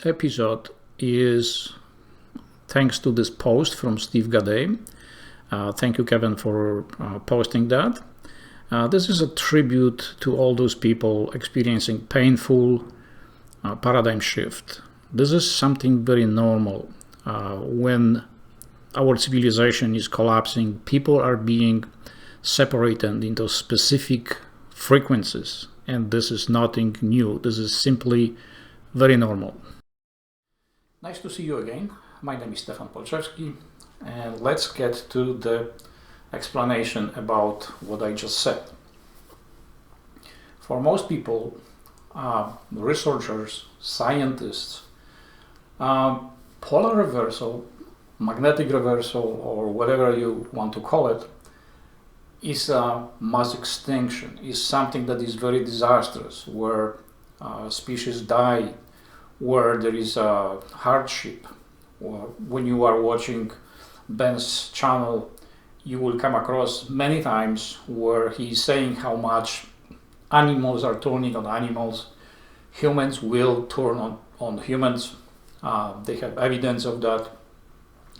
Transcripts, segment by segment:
episode is thanks to this post from Steve Gaday. Thank you, Kevin, for posting that. This is a tribute to all those people experiencing painful paradigm shift. This is something very normal. When our civilization is collapsing, people are being separated into specific frequencies, and this is nothing new. This is simply very normal. Nice to see you again. My name is Stefan Polczewski, and let's get to the explanation about what I just said. For most people, researchers, scientists, polar reversal, magnetic reversal, or whatever you want to call it, is a mass extinction, is something that is very disastrous, where species die, where there is a hardship. When you are watching Ben's channel, you will come across many times where he's saying how much animals are turning on animals, humans will turn on humans. They have evidence of that.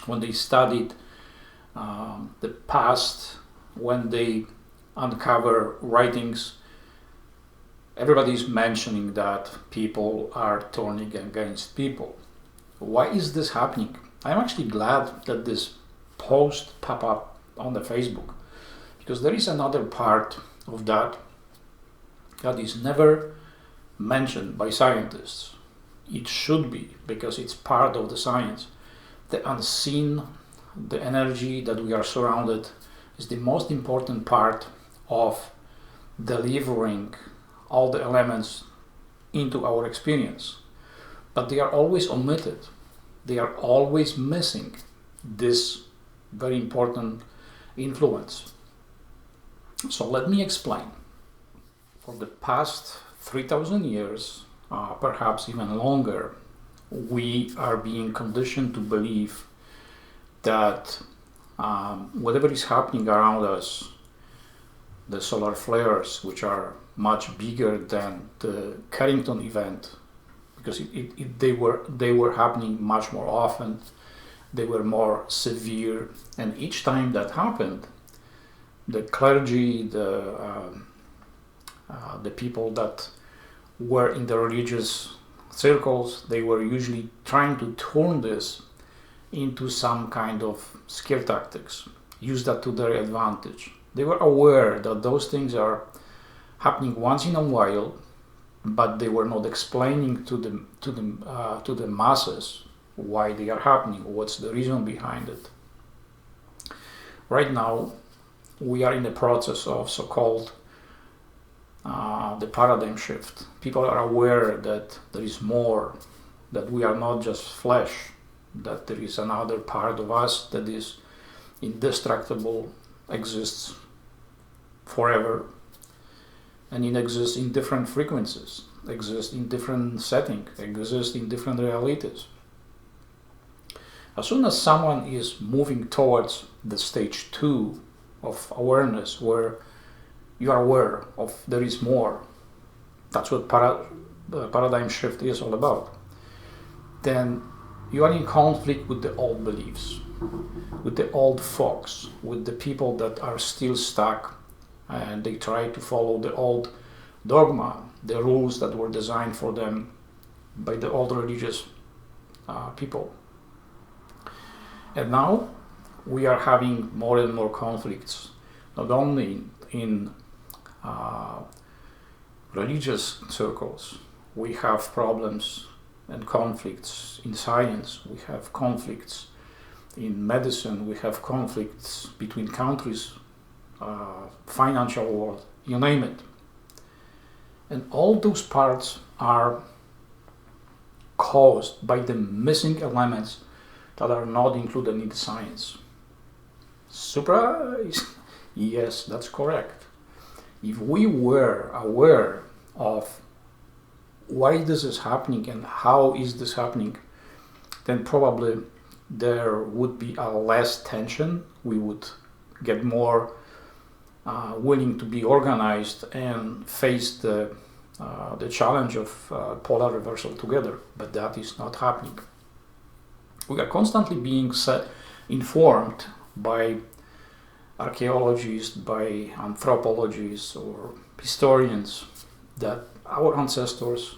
When they studied the past, when they uncover writings, everybody is mentioning that people are turning against people. Why is this happening? I'm actually glad that this post pop up on the Facebook, because there is another part of that that is never mentioned by scientists. It should be, because it's part of the science. The unseen, the energy that we are surrounded, is the most important part of delivering all the elements into our experience. But they are always omitted. They are always missing this very important influence. So let me explain. For the past 3,000 years, perhaps even longer, we are being conditioned to believe that whatever is happening around us, the solar flares, which are much bigger than the Carrington event, because they were happening much more often, they were more severe, and each time that happened, the clergy, the people that were in the religious circles, they were usually trying to turn this into some kind of scare tactics, use that to their advantage. They were aware that those things are happening once in a while, but they were not explaining to the masses why they are happening, what's the reason behind it. Right now, we are in the process of so-called the paradigm shift. People are aware that there is more, that we are not just flesh, that there is another part of us that is indestructible, exists forever, and it exists in different frequencies, exists in different settings, exists in different realities. As soon as someone is moving towards the stage 2 of awareness, where you are aware of there is more, that's what paradigm shift is all about, then you are in conflict with the old beliefs, with the old folks, with the people that are still stuck, and they try to follow the old dogma, the rules that were designed for them by the old religious people. And now we are having more and more conflicts, not only in religious circles. We have problems and conflicts in science, we have conflicts in medicine, we have conflicts between countries, financial world, you name it. And all those parts are caused by the missing elements that are not included in the science. Surprise! Yes, that's correct. If we were aware of why this is happening and how is this happening, then probably there would be a less tension. We would get more willing to be organized and face the the challenge of polar reversal together, but that is not happening. We are constantly being informed by archaeologists, by anthropologists or historians that our ancestors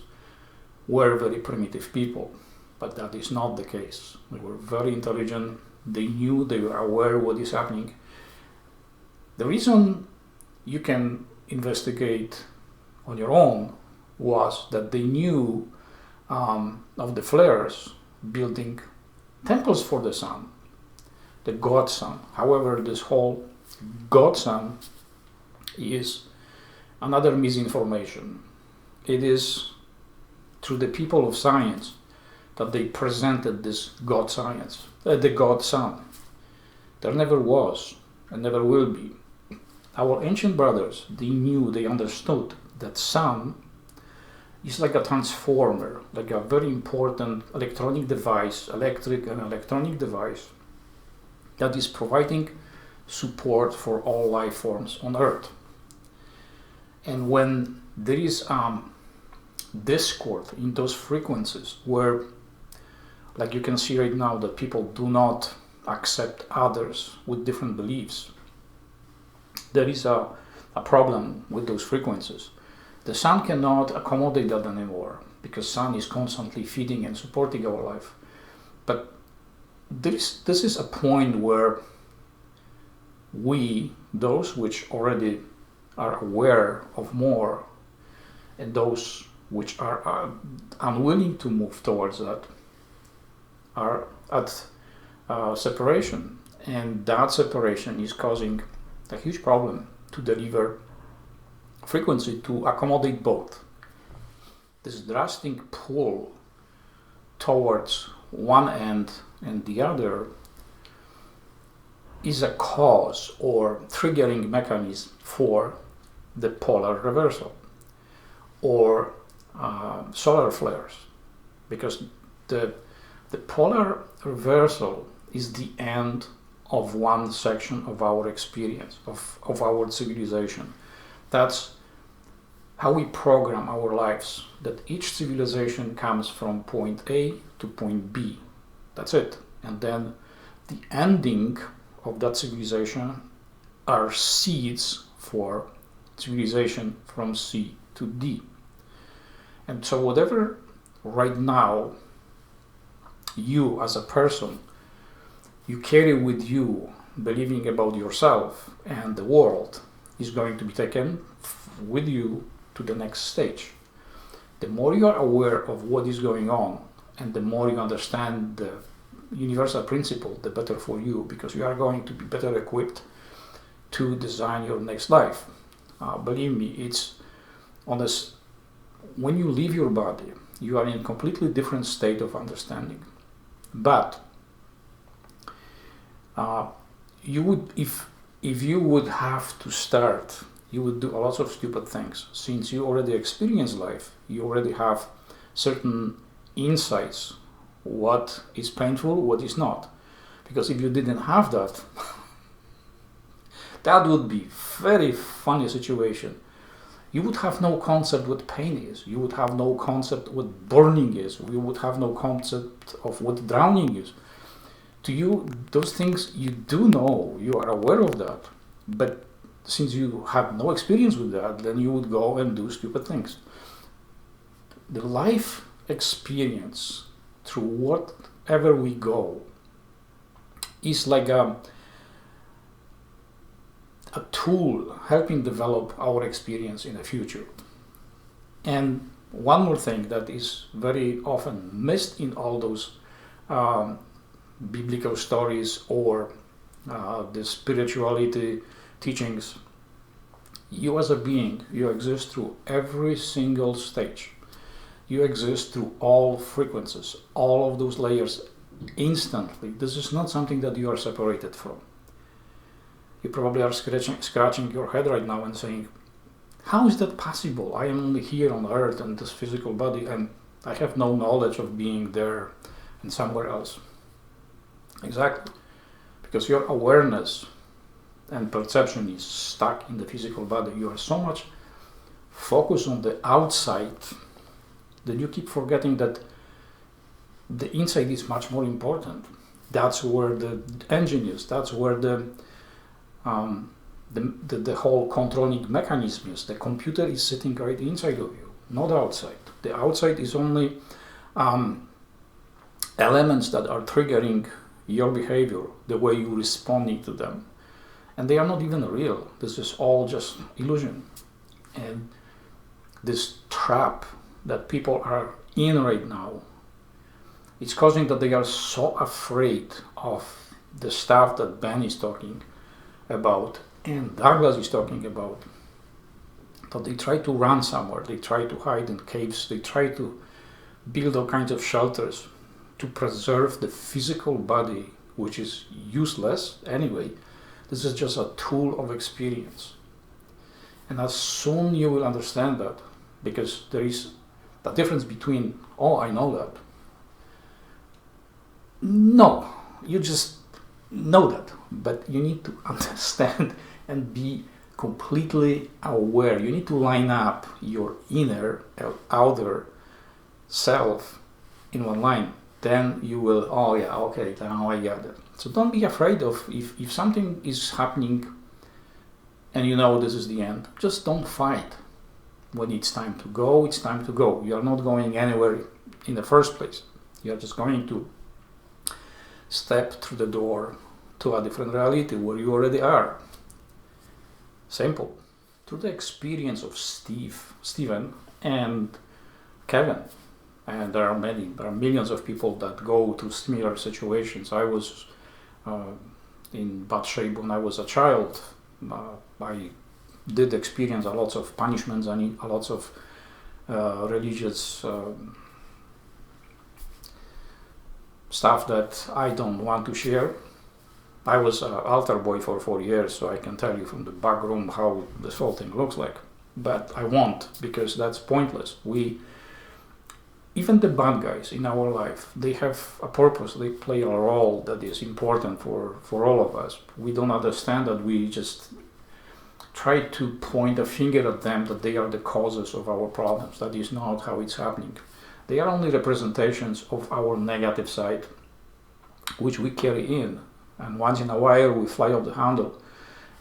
were very primitive people, but that is not the case. They were very intelligent, they knew, they were aware of what is happening. The reason you can investigate on your own was that they knew of the flares building temples for the sun, the god sun. However, this whole god sun is another misinformation. It is through the people of science that they presented this god science, the god sun. There never was and never will be. Our ancient brothers, they knew, they understood that sun is like a transformer, like a very important electronic device, electric and electronic device that is providing support for all life forms on Earth. And when there is discord in those frequencies where, like you can see right now, that people do not accept others with different beliefs, there is a problem with those frequencies. The sun cannot accommodate that anymore because sun is constantly feeding and supporting our life. But this is a point where we, those which already are aware of more and those which are unwilling to move towards that, are at separation. And that separation is causing a huge problem to deliver frequency to accommodate both. This drastic pull towards one end and the other is a cause or triggering mechanism for the polar reversal or solar flares, because the polar reversal is the end of one section of our experience, of our civilization. That's how we program our lives, that each civilization comes from point A to point B. That's it. And then the ending of that civilization are seeds for civilization from C to D. And so whatever right now you as a person you carry with you, believing about yourself and the world, is going to be taken with you to the next stage. The more you are aware of what is going on and the more you understand the universal principle, the better for you, because you are going to be better equipped to design your next life. Believe me, it's on this. When you leave your body, you are in a completely different state of understanding. But you would, if you would have to start, you would do a lot of stupid things. Since you already experience life, you already have certain insights, what is painful, what is not. Because if you didn't have that, that would be very funny situation. You would have no concept what pain is. You would have no concept what burning is. You would have no concept of what drowning is. To you, those things you do know, you are aware of that. But since you have no experience with that, then you would go and do stupid things. The life experience through whatever we go is like a tool helping develop our experience in the future. And one more thing that is very often missed in all those biblical stories or the spirituality teachings, you as a being, you exist through every single stage. You exist through all frequencies, all of those layers instantly. This is not something that you are separated from. You probably are scratching your head right now and saying, how is that possible? I am only here on Earth and this physical body, and I have no knowledge of being there and somewhere else. Exactly. Because your awareness and perception is stuck in the physical body. You are so much focus on the outside, then you keep forgetting that the inside is much more important. That's where the engine is. That's where the whole controlling mechanism is. The computer is sitting right inside of you, not outside. The outside is only elements that are triggering your behavior, the way you're responding to them. And they are not even real. This is all just illusion. And this trap that people are in right now, it's causing that they are so afraid of the stuff that Ben is talking about and Douglas is talking about, that they try to run somewhere, they try to hide in caves, they try to build all kinds of shelters to preserve the physical body, which is useless anyway. This is just a tool of experience. And as soon you will understand that, because there is the difference between, oh, I know that. No, you just know that, but you need to understand and be completely aware. You need to line up your inner and outer self in one line. Then you will, oh yeah, okay, now I get it. So don't be afraid of, if something is happening and you know this is the end, just don't fight. When it's time to go, it's time to go. You are not going anywhere in the first place. You are just going to step through the door to a different reality where you already are. Simple. Through the experience of Stephen and Kevin, and there are millions of people that go through similar situations. I was in bad shape when I was a child. I did experience a lot of punishments and a lot of religious stuff that I don't want to share. I was an altar boy for 4 years, so I can tell you from the back room how this whole thing looks like. But I won't, because that's pointless. Even the bad guys in our life, they have a purpose. They play a role that is important for all of us. We don't understand that. We just try to point a finger at them that they are the causes of our problems. That is not how it's happening. They are only representations of our negative side, which we carry in. And once in a while we fly off the handle.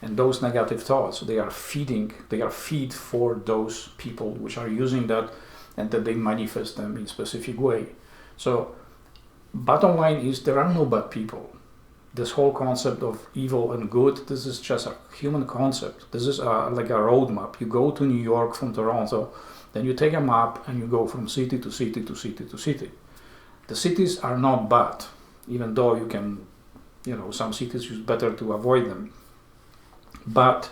And those negative thoughts, they are feed for those people which are using that, and that they manifest them in a specific way. So bottom line is, there are no bad people. This whole concept of evil and good, this is just a human concept. This is like a roadmap. You go to New York from Toronto, then you take a map and you go from city to city to city to city. The cities are not bad, even though you can, some cities is better to avoid them. But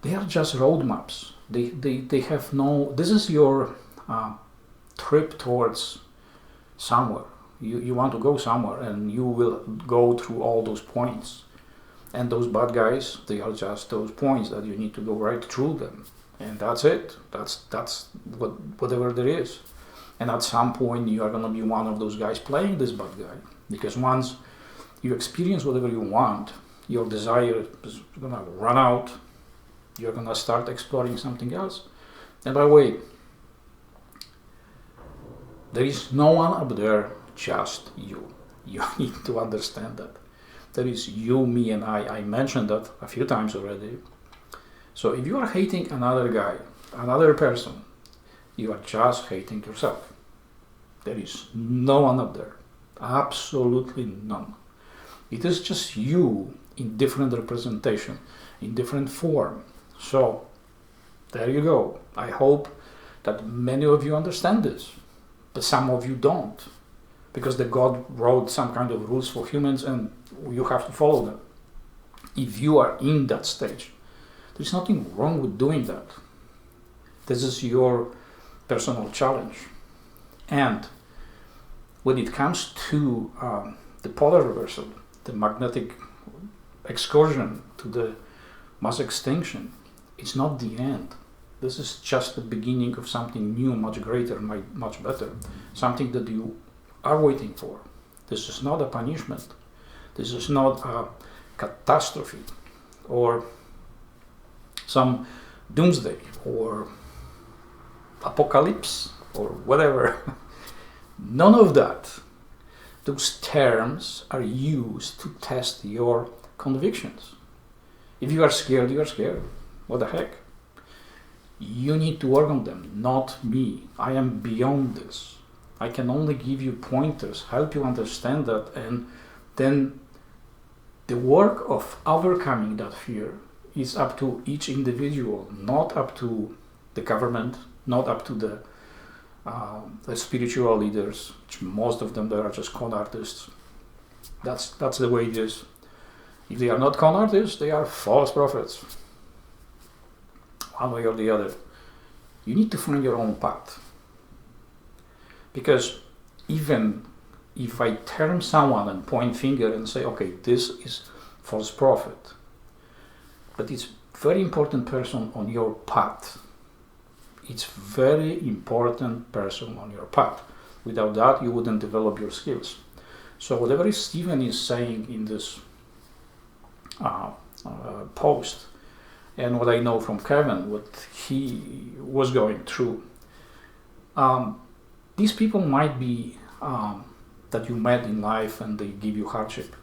they are just roadmaps. They have no, this is your trip towards somewhere. You want to go somewhere, and you will go through all those points. And those bad guys, they are just those points that you need to go right through them. And that's it. That's whatever there is. And at some point you are going to be one of those guys playing this bad guy. Because once you experience whatever you want, your desire is going to run out. You're going to start exploring something else. And by the way, there is no one up there, just you. You need to understand that. There is you, me, and I. I mentioned that a few times already. So if you are hating another guy, another person, you are just hating yourself. There is no one up there. Absolutely none. It is just you in different representation, in different form. So there you go. I hope that many of you understand this, but some of you don't, because the God wrote some kind of rules for humans and you have to follow them. If you are in that stage, there's nothing wrong with doing that. This is your personal challenge. And when it comes to the polar reversal, the magnetic excursion to the mass extinction, it's not the end. This is just the beginning of something new, much greater, much better, something that you are waiting for. This is not a punishment. This is not a catastrophe or some doomsday or apocalypse or whatever. None of that. Those terms are used to test your convictions. If you are scared, you are scared. What the heck? You need to work on them, not me. I am beyond this. I can only give you pointers, help you understand that, and then the work of overcoming that fear is up to each individual, not up to the government, not up to the spiritual leaders, which most of them they are just con artists. That's the way it is. If they are not con artists, they are false prophets. One way or the other. You need to find your own path. Because even if I term someone and point finger and say, okay, this is false prophet, but it's very important person on your path. It's very important person on your path. Without that, you wouldn't develop your skills. So whatever Stephen is saying in this post, and what I know from Kevin, what he was going through, these people might be that you met in life and they give you hardship.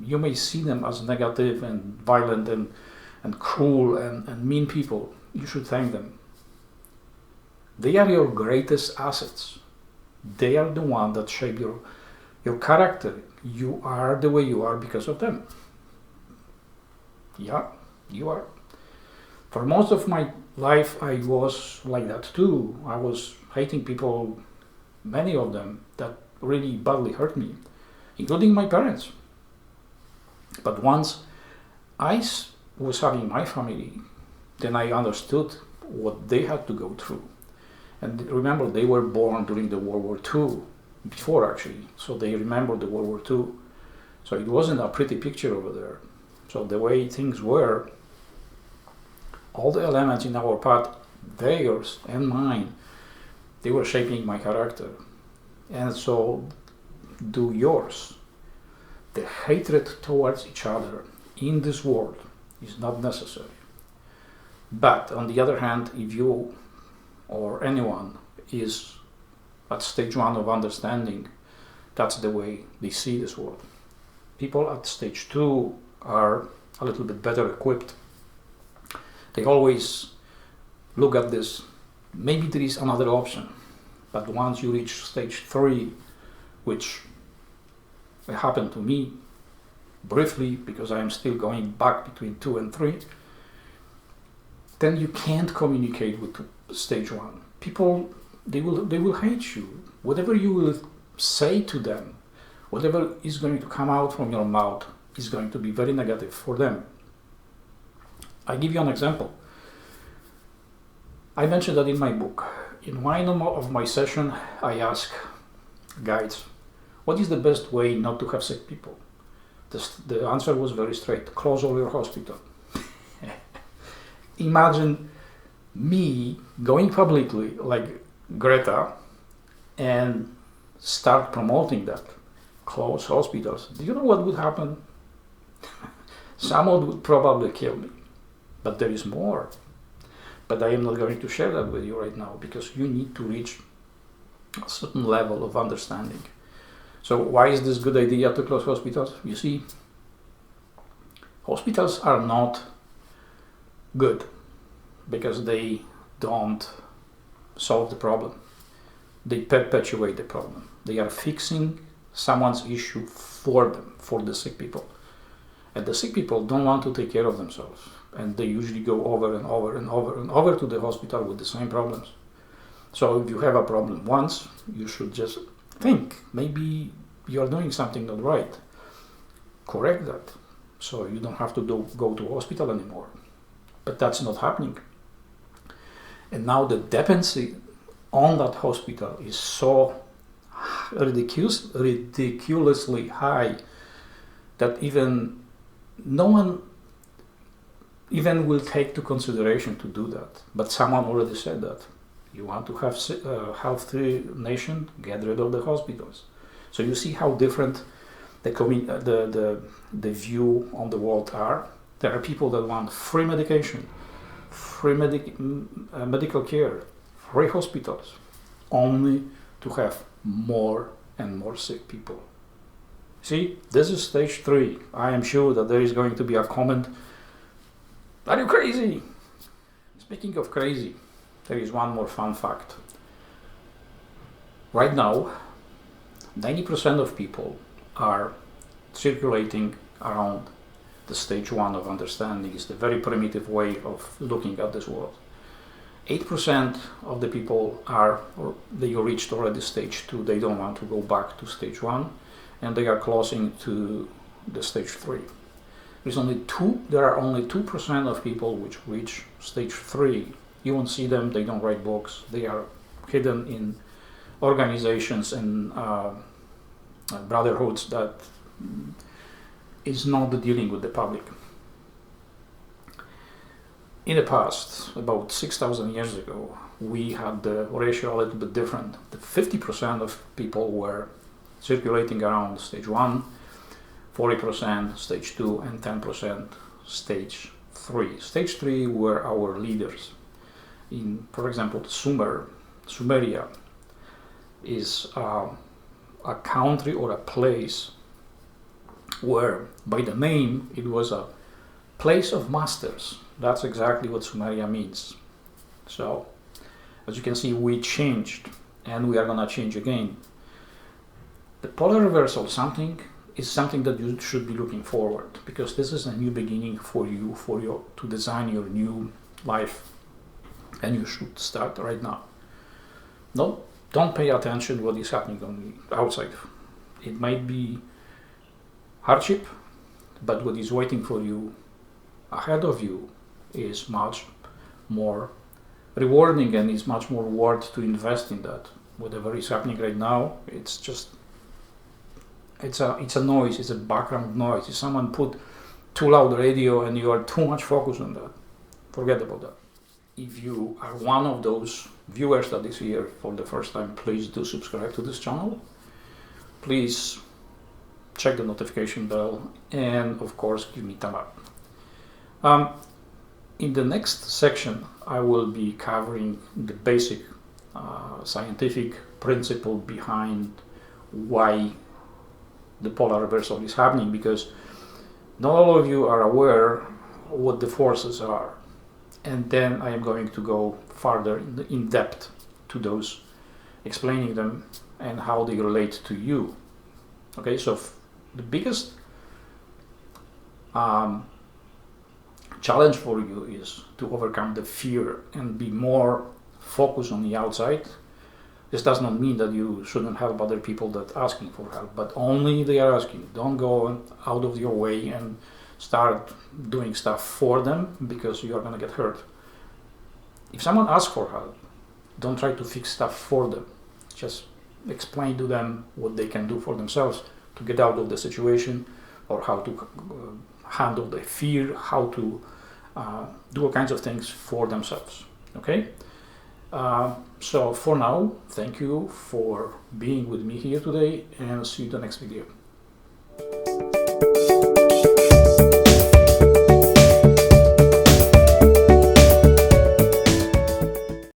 You may see them as negative and violent and cruel and mean people. You should thank them. They are your greatest assets. They are the one that shape your character. You are the way you are because of them. Yeah, you are. For most of my life, I was like that too. I was hating people, many of them, that really badly hurt me, including my parents. But once I was having my family, then I understood what they had to go through. And remember, they were born during the World War II, before actually, so they remember the World War II. So it wasn't a pretty picture over there. So the way things were, all the elements in our path, theirs and mine, they were shaping my character. And so do yours. The hatred towards each other in this world is not necessary. But on the other hand, if you or anyone is at stage 1 of understanding, that's the way they see this world. People at stage 2 are a little bit better equipped. They always look at this, maybe there is another option. But once you reach stage 3, which happened to me briefly because I am still going back between 2 and 3, then you can't communicate with stage 1. People, they will hate you. Whatever you will say to them, whatever is going to come out from your mouth is going to be very negative for them. I give you an example. I mentioned that in my book. In one of my session, I ask guides, what is the best way not to have sick people? The answer was very straight: close all your hospital. Imagine me going publicly like Greta and start promoting that. Close hospitals. Do you know what would happen? Someone would probably kill me. But there is more. But I am not going to share that with you right now because you need to reach a certain level of understanding. So why is this good idea to close hospitals? You see, hospitals are not good because they don't solve the problem. They perpetuate the problem. They are fixing someone's issue for them, for the sick people. And the sick people don't want to take care of themselves. And they usually go over and over and over and over to the hospital with the same problems. So if you have a problem once, you should just think, maybe you're doing something not right. Correct that. So you don't have to go to hospital anymore. But that's not happening. And now the dependency on that hospital is so ridiculously high that even no one even will take to consideration to do that. But someone already said that. You want to have a healthy nation, get rid of the hospitals. So you see how different the view on the world are. There are people that want free medication, free medical care, free hospitals, only to have more and more sick people. See, this is stage 3. I am sure that there is going to be a comment, are you crazy? Speaking of crazy, there is one more fun fact. Right now, 90% of people are circulating around the stage 1 of understanding. Is the very primitive way of looking at this world. 8% of the people they reached already stage 2. They don't want to go back to stage 1, and they are closing to the stage 3. There are only 2% of people which reach stage 3. You won't see them, they don't write books, they are hidden in organizations and brotherhoods that is not dealing with the public. In the past, about 6,000 years ago, we had the ratio a little bit different. The 50% of people were circulating around stage 1, 40% stage 2, and 10% stage 3. Stage 3 were our leaders. For example, Sumeria is a country or a place where, by the name, it was a place of masters. That's exactly what Sumeria means. So, as you can see, we changed, and we are gonna change again. The polar reversal is something that you should be looking forward, because this is a new beginning for you, to design your new life, and you should start right now. Don't pay attention to what is happening on the outside. It might be hardship, but what is waiting for you ahead of you is much more rewarding, and is much more worth to invest in that. Whatever is happening right now, it's a noise, it's a background noise. If someone put too loud radio and you are too much focused on that, forget about that. If you are one of those viewers that is here for the first time, please do subscribe to this channel. Please check the notification bell, and of course give me a thumb up. In the next section, I will be covering the basic scientific principle behind why the polar reversal is happening, because not all of you are aware what the forces are. And then I am going to go further in depth to those, explaining them and how they relate to you. Okay, so the biggest challenge for you is to overcome the fear and be more focused on the outside. This does not mean that you shouldn't help other people that are asking for help, but only they are asking. Don't go out of your way and start doing stuff for them, because you are going to get hurt. If someone asks for help, don't try to fix stuff for them. Just explain to them what they can do for themselves to get out of the situation, or how to handle the fear, how to do all kinds of things for themselves. Okay? So for now, thank you for being with me here today, and see you in the next video.